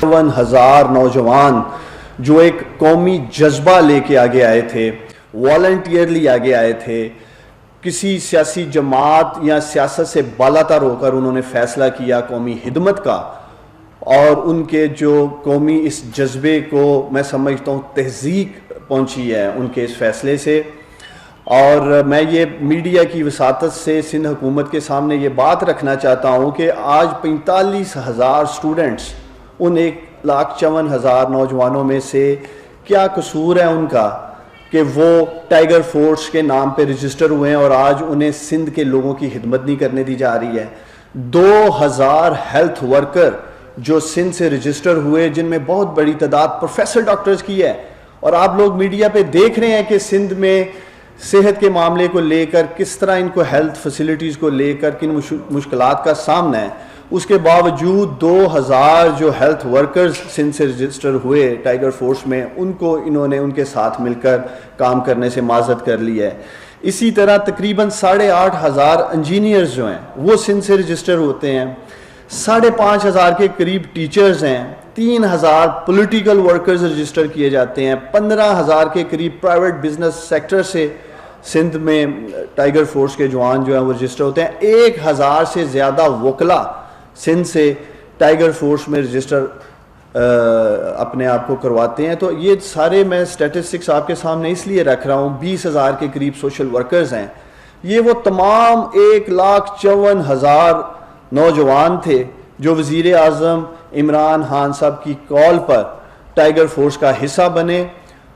50,000 نوجوان جو ایک قومی جذبہ لے کے آگے آئے تھے، والنٹیئرلی آگے آئے تھے، کسی سیاسی جماعت یا سیاست سے بالاتر ہو کر انہوں نے فیصلہ کیا قومی خدمت کا، اور ان کے جو قومی اس جذبے کو میں سمجھتا ہوں تہذیب پہنچی ہے ان کے اس فیصلے سے۔ اور میں یہ میڈیا کی وساطت سے سندھ حکومت کے سامنے یہ بات رکھنا چاہتا ہوں کہ آج 45,000 اسٹوڈنٹس ان 1,54,000 نوجوانوں میں سے کیا قصور ہے ان کا کہ وہ ٹائیگر فورس کے نام پہ رجسٹر ہوئے ہیں اور آج انہیں سندھ کے لوگوں کی خدمت نہیں کرنے دی جا رہی ہے۔ 2,000 ہیلتھ ورکر جو سندھ سے رجسٹر ہوئے، جن میں بہت بڑی تعداد پروفیسر ڈاکٹرز کی ہے، اور آپ لوگ میڈیا پہ دیکھ رہے ہیں کہ سندھ میں صحت کے معاملے کو لے کر کس طرح ان کو ہیلتھ فیسلٹیز کو لے کر کن مشکلات کا سامنا ہے۔ اس کے باوجود 2,000 جو ہیلتھ ورکرز سندھ سے رجسٹر ہوئے ٹائیگر فورس میں، ان کو انہوں نے ان کے ساتھ مل کر کام کرنے سے معذرت کر لی ہے۔ اسی طرح تقریباً 8,500 انجینئرز جو ہیں وہ سندھ سے رجسٹر ہوتے ہیں، 5,500 کے قریب ٹیچرز ہیں، 3,000 پولیٹیکل ورکرز رجسٹر کیے جاتے ہیں، 15,000 کے قریب پرائیویٹ بزنس سیکٹر سے سندھ میں ٹائیگر فورس کے جوان جو ہیں وہ رجسٹر ہوتے ہیں، 1,000 سے زیادہ وکلا سندھ سے ٹائیگر فورس میں رجسٹر اپنے آپ کو کرواتے ہیں۔ تو یہ سارے میں سٹیٹسٹکس آپ کے سامنے اس لیے رکھ رہا ہوں۔ 20,000 کے قریب سوشل ورکرز ہیں۔ یہ وہ تمام 1,54,000 نوجوان تھے جو وزیر اعظم عمران خان صاحب کی کال پر ٹائیگر فورس کا حصہ بنے،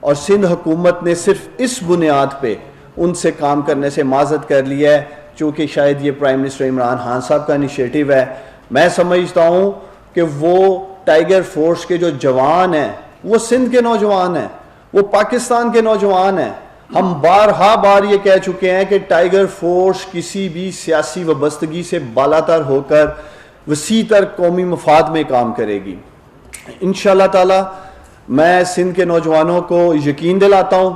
اور سندھ حکومت نے صرف اس بنیاد پہ ان سے کام کرنے سے معذرت کر لیا ہے، چونکہ شاید یہ پرائم منسٹر عمران خان صاحب کا انیشیٹو ہے۔ میں سمجھتا ہوں کہ وہ ٹائیگر فورس کے جو جوان ہیں وہ سندھ کے نوجوان ہیں، وہ پاکستان کے نوجوان ہیں۔ ہم بار یہ کہہ چکے ہیں کہ ٹائیگر فورس کسی بھی سیاسی وابستگی سے بالاتر ہو کر وسیع تر قومی مفاد میں کام کرے گی۔ انشاءاللہ تعالی میں سندھ کے نوجوانوں کو یقین دلاتا ہوں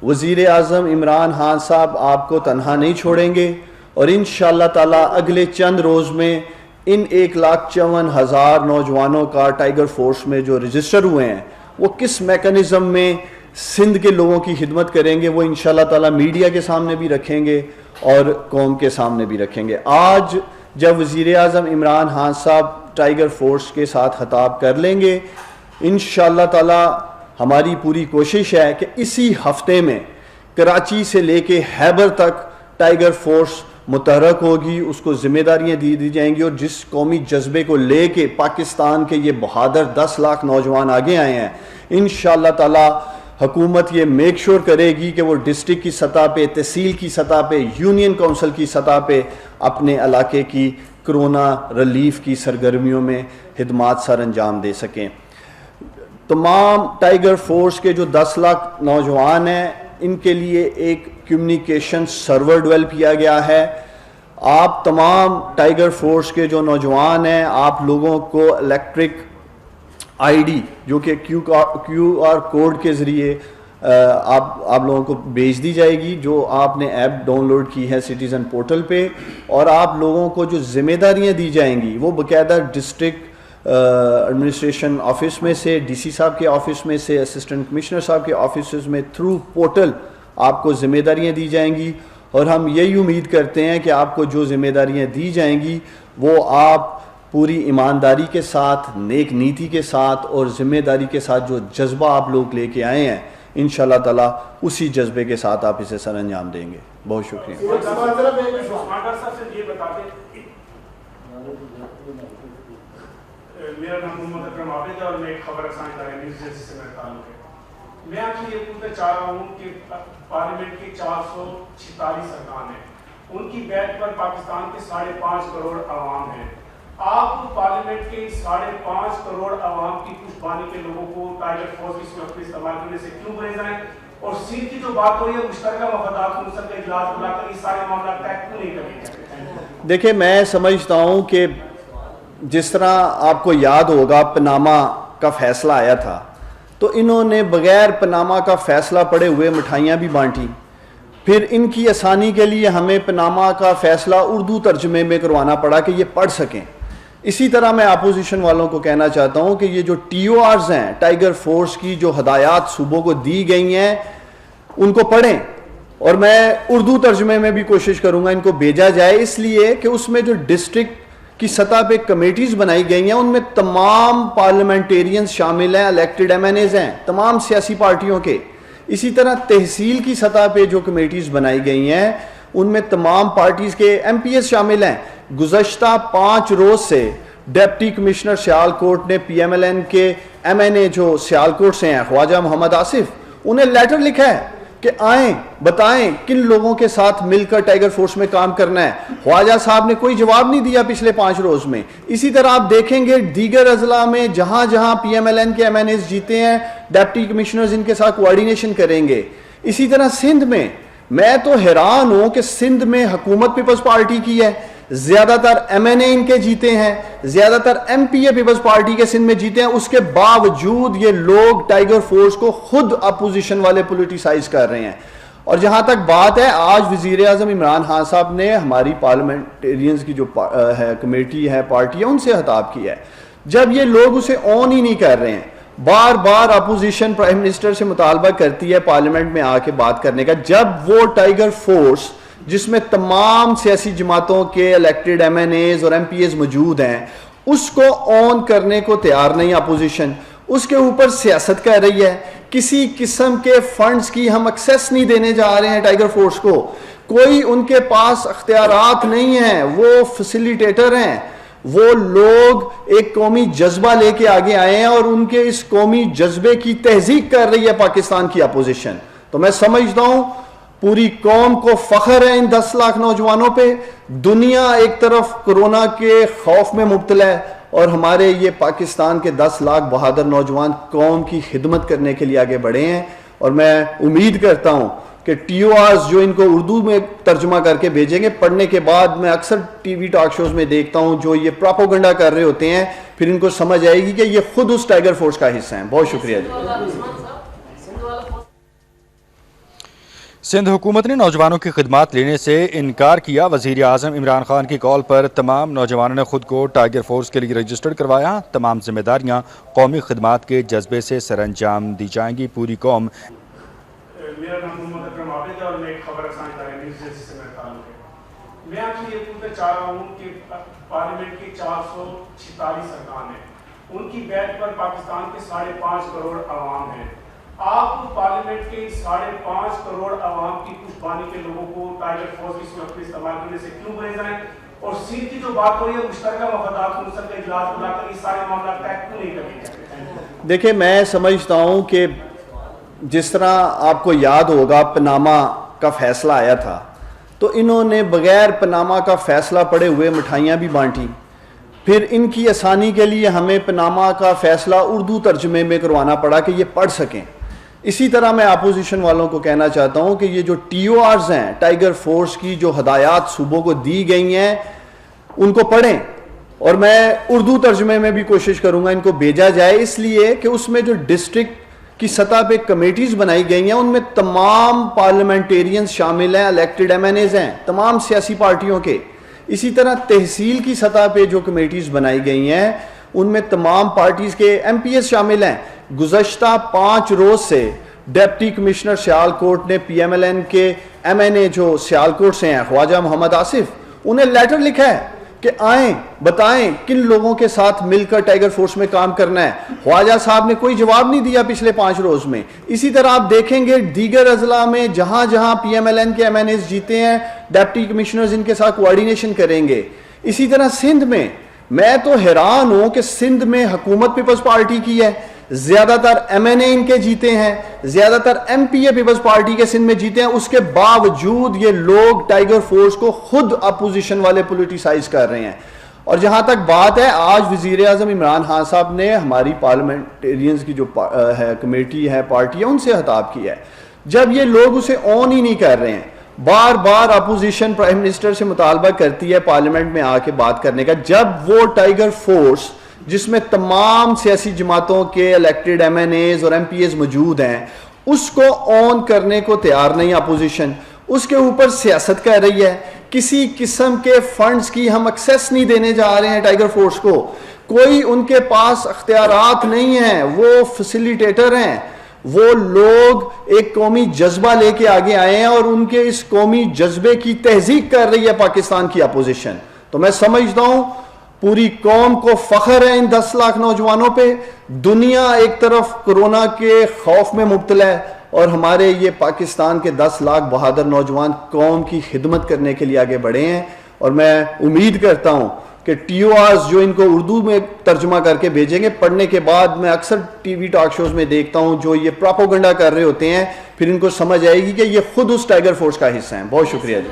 وزیر اعظم عمران خان صاحب آپ کو تنہا نہیں چھوڑیں گے، اور انشاءاللہ تعالی اگلے چند روز میں ان 1,54,000 نوجوانوں کا ٹائیگر فورس میں جو رجسٹر ہوئے ہیں وہ کس میکانزم میں سندھ کے لوگوں کی خدمت کریں گے، وہ انشاءاللہ تعالی میڈیا کے سامنے بھی رکھیں گے اور قوم کے سامنے بھی رکھیں گے۔ آج جب وزیر اعظم عمران خان صاحب ٹائیگر فورس کے ساتھ خطاب کر لیں گے، انشاءاللہ تعالی ہماری پوری کوشش ہے کہ اسی ہفتے میں کراچی سے لے کے خیبر تک ٹائیگر فورس متحرک ہوگی، اس کو ذمہ داریاں دی جائیں گی، اور جس قومی جذبے کو لے کے پاکستان کے یہ بہادر 10 لاکھ نوجوان آگے آئے ہیں، انشاءاللہ تعالی حکومت یہ میک شور کرے گی کہ وہ ڈسٹرکٹ کی سطح پہ، تحصیل کی سطح پہ، یونین کونسل کی سطح پہ اپنے علاقے کی کرونا ریلیف کی سرگرمیوں میں خدمات سر انجام دے سکیں۔ تمام ٹائیگر فورس کے جو 10 لاکھ نوجوان ہیں، ان کے لیے ایک کمیونیکیشن سرور ڈیولپ کیا گیا ہے۔ آپ تمام ٹائیگر فورس کے جو نوجوان ہیں، آپ لوگوں کو الیکٹرک آئی ڈی جو کہ کیو آر کوڈ کے ذریعے آپ لوگوں کو بھیج دی جائے گی، جو آپ نے ایپ ڈاؤن لوڈ کی ہے سٹیزن پورٹل پہ، اور آپ لوگوں کو جو ذمہ داریاں دی جائیں گی وہ باقاعدہ ڈسٹرکٹ ایڈمنسٹریشن آفس میں سے، ڈی سی صاحب کے آفس میں سے، اسسٹنٹ کمشنر صاحب کے آفیسز میں تھرو پورٹل آپ کو ذمہ داریاں دی جائیں گی، اور ہم یہی امید کرتے ہیں کہ آپ کو جو ذمہ داریاں دی جائیں گی وہ آپ پوری ایمانداری کے ساتھ، نیک نیتی کے ساتھ اور ذمہ داری کے ساتھ جو جذبہ آپ لوگ لے کے آئے ہیں، انشاءاللہ تعالی اسی جذبے کے ساتھ آپ اسے سر انجام دیں گے۔ بہت شکریہ۔ میرا نام محمد اکرم عابد ہے اور میں ایک خبر رسانی ادارے نیوز ایجنسی سے میرا تعلق ہے۔ میں آپ سے یہ پوچھنا چاہ رہا ہوں کہ پارلیمنٹ کے 446 ارکان ہیں، ان کی بیعت پر پاکستان کے 5.5 کروڑ عوام ہیں۔ آپ پارلیمنٹ کے 5.5 کروڑ عوام کی پشتبانی کے لوگوں کو ٹائیگر فورس کی صورت میں استعمال کرنے سے کیوں گریز آئیں، اور سندھ کی جو بات ہو رہی ہے مشترکہ مفادات کونسل کا اجلاس بلا کر یہ سارے معاملات طے کیوں نہیں کریں؟ دیکھیں، میں سمجھتا ہوں کہ جس طرح آپ کو یاد ہوگا پناما کا فیصلہ آیا تھا، تو انہوں نے بغیر پناما کا فیصلہ پڑے ہوئے مٹھائیاں بھی بانٹی، پھر ان کی آسانی کے لیے ہمیں پناما کا فیصلہ اردو ترجمے میں کروانا پڑا کہ یہ پڑھ سکیں۔ اسی طرح میں اپوزیشن والوں کو کہنا چاہتا ہوں کہ یہ جو ٹی او آرز ہیں ٹائیگر فورس کی جو ہدایات صوبوں کو دی گئی ہیں ان کو پڑھیں، اور میں اردو ترجمے میں بھی کوشش کروں گا ان کو بھیجا جائے، اس لیے کہ اس میں جو ڈسٹرکٹ کی سطح پہ کمیٹیز بنائی گئی ہیں ان میں تمام پارلیمنٹیرینز شامل ہیں، الیکٹڈ ایم این ایز ہیں تمام سیاسی پارٹیوں کے۔ اسی طرح تحصیل کی سطح پہ جو کمیٹیز بنائی گئی ہیں ان میں تمام پارٹیز کے ایم پی ایس شامل ہیں۔ گزشتہ 5 روز سے ڈپٹی کمشنر سیالکوٹ نے پی ایم ایل این کے ایم این اے جو سیالکوٹ سے ہیں خواجہ محمد آصف، انہیں لیٹر لکھا ہے کہ آئیں بتائیں کن لوگوں کے ساتھ مل کر ٹائیگر فورس میں کام کرنا ہے۔ خواجہ صاحب نے کوئی جواب نہیں دیا پچھلے 5 روز میں۔ اسی طرح آپ دیکھیں گے دیگر اضلاع میں جہاں جہاں پی ایم ایل این کے ایم این ایز جیتے ہیں ڈپٹی کمشنرز ان کے ساتھ کوارڈینیشن کریں گے۔ اسی طرح سندھ میں تو حیران ہوں کہ سندھ میں حکومت پیپلز پارٹی کی ہے، زیادہ تر ایم این اے ان کے جیتے ہیں، زیادہ تر ایم پی اے پیپلز پارٹی کے سندھ میں جیتے ہیں، اس کے باوجود یہ لوگ ٹائیگر فورس کو خود اپوزیشن والے پولیٹیسائز کر رہے ہیں۔ اور جہاں تک بات ہے، آج وزیر اعظم عمران خان صاحب نے ہماری پارلیمنٹیرینز کی جو کمیٹی ہے پارٹی ہے ان سے خطاب کیا ہے، جب یہ لوگ اسے آن ہی نہیں کر رہے ہیں۔ بار بار اپوزیشن پرائم منسٹر سے مطالبہ کرتی ہے پارلیمنٹ میں آ کے بات کرنے کا، جب وہ ٹائیگر فورس جس میں تمام سیاسی جماعتوں کے الیکٹڈ ایم این ایز اور ایم پی ایز موجود ہیں اس کو آن کرنے کو تیار نہیں اپوزیشن، اس کے اوپر سیاست کر رہی ہے۔ کسی قسم کے فنڈز کی ہم ایکسیس نہیں دینے جا رہے ہیں ٹائیگر فورس کو، کوئی ان کے پاس اختیارات نہیں ہیں، وہ فیسیلیٹیٹر ہیں۔ وہ لوگ ایک قومی جذبہ لے کے آگے آئے ہیں اور ان کے اس قومی جذبے کی تہذیب کر رہی ہے پاکستان کی اپوزیشن۔ تو میں سمجھتا ہوں پوری قوم کو فخر ہے ان 10 لاکھ نوجوانوں پہ۔ دنیا ایک طرف کرونا کے خوف میں مبتلا ہے اور ہمارے یہ پاکستان کے 10 لاکھ بہادر نوجوان قوم کی خدمت کرنے کے لیے آگے بڑھے ہیں، اور میں امید کرتا ہوں کہ ٹی او آرز جو ان کو اردو میں ترجمہ کر کے بھیجیں گے، پڑھنے کے بعد میں اکثر ٹی وی ٹاک شوز میں دیکھتا ہوں جو یہ پراپوگنڈا کر رہے ہوتے ہیں، پھر ان کو سمجھ آئے گی کہ یہ خود اس ٹائیگر فورس کا حصہ ہیں۔ بہت شکریہ جی۔ سندھ حکومت نے نوجوانوں کی خدمات لینے سے انکار کیا۔ وزیر اعظم عمران خان کی کال پر تمام نوجوانوں نے خود کو ٹائیگر فورس کے لیے رجسٹرڈ کروایا۔ تمام ذمہ داریاں قومی خدمات کے جذبے سے سر انجام دی جائیں گی۔ پوری قوم۔ میرا نام محمد اکرم عابد ہے اور میں ایک خبر رسانی ادارے نیوز ایجنسی سے میرا تعلق ہے۔ میں آپ یہ پوچھنا چاہ رہا ہوں کہ پارلیمنٹ کے 446 ارکان ہیں، ان کی بیعت پر پاکستان کے 5.5 کروڑ عوام ہیں۔ آپ پارلیمنٹ کے 5.5 کروڑ عوام کی پشتبانی کے لوگوں کو ٹائیگر فورس کی صورت میں استعمال کرنے سے کیوں گریز رہے ہیں؟ اور سندھ کی جو بات ہو رہی ہے مشترکہ مفادات کونسل کا اجلاس بلا کر یہ سارے معاملات طے کیوں نہیں کر رہے؟ دیکھیں میں سمجھتا ہوں کہ جس طرح آپ کو یاد ہوگا پناما کا فیصلہ آیا تھا تو انہوں نے بغیر پناما کا فیصلہ پڑے ہوئے مٹھائیاں بھی بانٹی، پھر ان کی آسانی کے لیے ہمیں پناما کا فیصلہ اردو ترجمے میں کروانا پڑا کہ یہ پڑھ سکیں۔ اسی طرح میں اپوزیشن والوں کو کہنا چاہتا ہوں کہ یہ جو ٹی او آرز ہیں ٹائیگر فورس کی جو ہدایات صوبوں کو دی گئی ہیں ان کو پڑھیں، اور میں اردو ترجمے میں بھی کوشش کروں گا ان کو بھیجا جائے، اس لیے کہ اس میں جو ڈسٹرکٹ کی سطح پہ کمیٹیز بنائی گئی ہیں ان میں تمام پارلیمنٹیرینز شامل ہیں، الیکٹڈ ایم این ایز ہیں تمام سیاسی پارٹیوں کے۔ اسی طرح تحصیل کی سطح پہ جو کمیٹیز بنائی گئی ہیں ان میں تمام پارٹیز کے ایم پی ایس شامل ہیں۔ گزشتہ 5 روز سے ڈپٹی کمشنر سیالکوٹ نے پی ایم ایل این کے ایم این اے جو سیالکوٹ سے ہیں خواجہ محمد آصف، انہیں لیٹر لکھا ہے کہ آئیں بتائیں کن لوگوں کے ساتھ مل کر ٹائیگر فورس میں کام کرنا ہے۔ خواجہ صاحب نے کوئی جواب نہیں دیا پچھلے 5 روز میں۔ اسی طرح آپ دیکھیں گے دیگر اضلاع میں جہاں جہاں پی ایم ایل این کے ایم این ایز جیتے ہیں ڈپٹی کمشنرز ان کے ساتھ کوارڈینیشن کریں گے۔ اسی طرح سندھ میں تو حیران ہوں کہ سندھ میں حکومت پیپلز پارٹی کی ہے، زیادہ تر ایم این اے ان کے جیتے ہیں، زیادہ تر ایم پی اے پیپلز پارٹی کے سندھ میں جیتے ہیں، اس کے باوجود یہ لوگ ٹائیگر فورس کو خود اپوزیشن والے پولیٹیسائز کر رہے ہیں۔ اور جہاں تک بات ہے، آج وزیر اعظم عمران خان صاحب نے ہماری پارلیمنٹیرینز کی جو کمیٹی ہے پارٹی ہے ان سے خطاب کیا ہے، جب یہ لوگ اسے آن ہی نہیں کر رہے ہیں۔ بار بار اپوزیشن پرائم منسٹر سے مطالبہ کرتی ہے پارلیمنٹ میں آ کے بات کرنے کا، جب وہ ٹائیگر فورس جس میں تمام سیاسی جماعتوں کے الیکٹڈ ایم این ایز اور ایم پی ایز موجود ہیں اس کو آن کرنے کو تیار نہیں اپوزیشن، اس کے اوپر سیاست کر رہی ہے۔ کسی قسم کے فنڈز کی ہم ایکسیس نہیں دینے جا رہے ہیں ٹائیگر فورس کو. کوئی ان کے پاس اختیارات نہیں ہیں, وہ فیسیلیٹیٹر ہیں. وہ لوگ ایک قومی جذبہ لے کے آگے آئے ہیں اور ان کے اس قومی جذبے کی تہذیب کر رہی ہے پاکستان کی اپوزیشن. تو میں سمجھتا ہوں پوری قوم کو فخر ہے ان 10 لاکھ نوجوانوں پہ. دنیا ایک طرف کرونا کے خوف میں مبتلا ہے اور ہمارے یہ پاکستان کے 10 لاکھ بہادر نوجوان قوم کی خدمت کرنے کے لیے آگے بڑھے ہیں. اور میں امید کرتا ہوں کہ ٹی او آرز جو ان کو اردو میں ترجمہ کر کے بھیجیں گے, پڑھنے کے بعد میں اکثر ٹی وی ٹاک شوز میں دیکھتا ہوں جو یہ پراپوگنڈا کر رہے ہوتے ہیں, پھر ان کو سمجھ آئے گی کہ یہ خود اس ٹائیگر فورس کا حصہ ہیں. بہت شکریہ جی.